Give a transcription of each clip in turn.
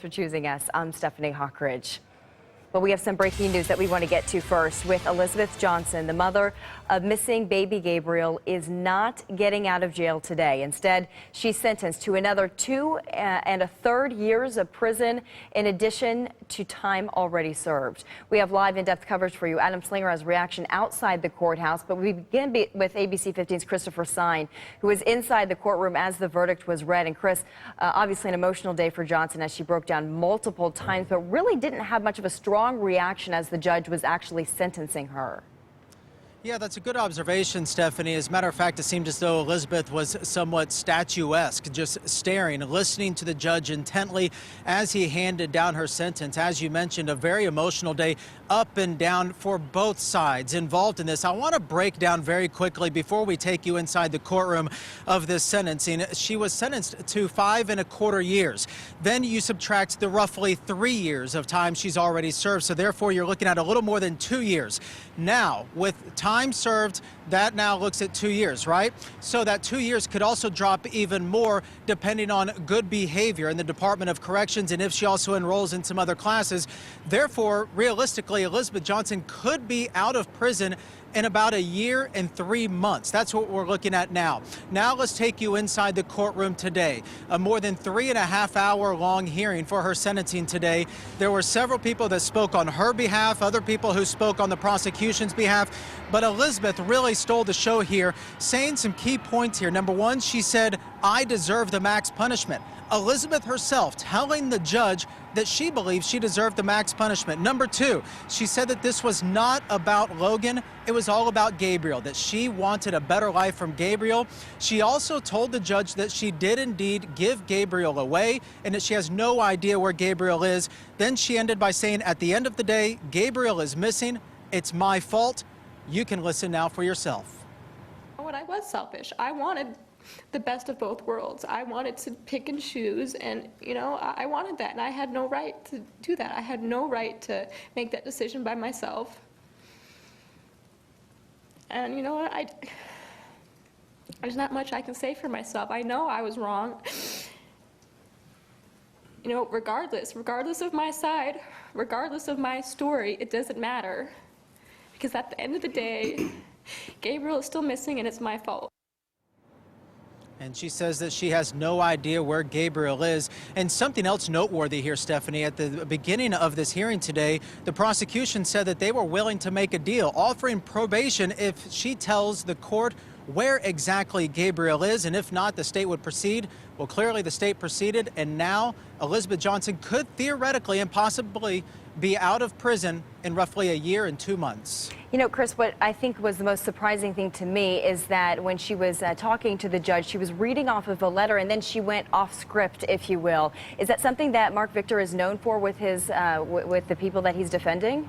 For choosing us. I'm Stephanie Hawkridge. But we have some breaking news that we want to get to first with Elizabeth Johnson. The mother of missing baby Gabriel is not getting out of jail today. Instead, she's sentenced to another 2 1/3 years of prison in addition to time already served. We have live in-depth coverage for you. Adam Slinger has reaction outside the courthouse, but we begin with ABC 15's Christopher Sine, who was inside the courtroom as the verdict was read. And Chris, obviously an emotional day for Johnson as she broke down multiple times, but really didn't have much of a strong reaction as the judge was actually sentencing her. Yeah, that's a good observation, Stephanie. As a matter of fact, it seemed as though Elizabeth was somewhat statuesque, just staring, listening to the judge intently as he handed down her sentence. As you mentioned, a very emotional day up and down for both sides involved in this. I want to break down very quickly before we take you inside the courtroom of this sentencing. She was sentenced to 5 1/4 years. Then you subtract the roughly 3 years of time she's already served. So therefore, you're looking at a little more than 2 years. Now, with time served, that now looks at 2 years, right? So that 2 years could also drop even more depending on good behavior in the Department of Corrections and if she also enrolls in some other classes. Therefore, realistically, Elizabeth Johnson could be out of prison in about 1 year and 3 months. That's what we're looking at now. Now let's take you inside the courtroom today. A more than 3.5-hour long hearing for her sentencing today. There were several people that spoke on her behalf, other people who spoke on the prosecution's behalf, but Elizabeth really stole the show here, saying some key points here. Number one, she said, "I deserve the max punishment." Elizabeth herself telling the judge that she believes she deserved the max punishment. Number two, she said that this was not about Logan, it was all about Gabriel, that she wanted a better life from Gabriel. She also told the judge that she did indeed give Gabriel away and that she has no idea where Gabriel is. Then she ended by saying, at the end of the day, Gabriel is missing. It's my fault. You can listen now for yourself. When I was selfish, I wanted the best of both worlds. I wanted to pick and choose, and I wanted that, and I had no right to do that. I had no right to make that decision by myself. And you know what, there's not much I can say for myself. I know I was wrong. Regardless of my side, regardless of my story, it doesn't matter. Because at the end of the day, Gabriel is still missing, and it's my fault. And she says that she has no idea where Gabriel is. And something else noteworthy here, Stephanie, at the beginning of this hearing today, the prosecution said that they were willing to make a deal, offering probation if she tells the court where exactly Gabriel is, and if not, the state would proceed. Well, clearly the state proceeded, and now Elizabeth Johnson could theoretically and possibly be out of prison in roughly 1 year and 2 months. You know, Chris, what I think was the most surprising thing to me is that when she was talking to the judge, she was reading off of a letter, and then she went off script, if you will. Is that something that Mark Victor is known for with his with the people that he's defending?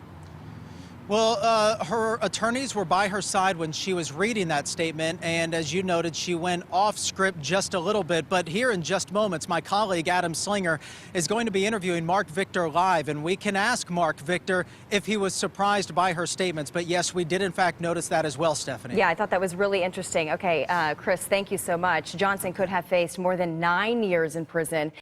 Well, her attorneys were by her side when she was reading that statement, and as you noted, she went off script just a little bit. But here in just moments, my colleague Adam Slinger is going to be interviewing Mark Victor live, and we can ask Mark Victor if he was surprised by her statements. But yes, we did in fact notice that as well, Stephanie. Yeah, I thought that was really interesting. Okay, Chris, thank you so much. Johnson could have faced more than 9 years in prison.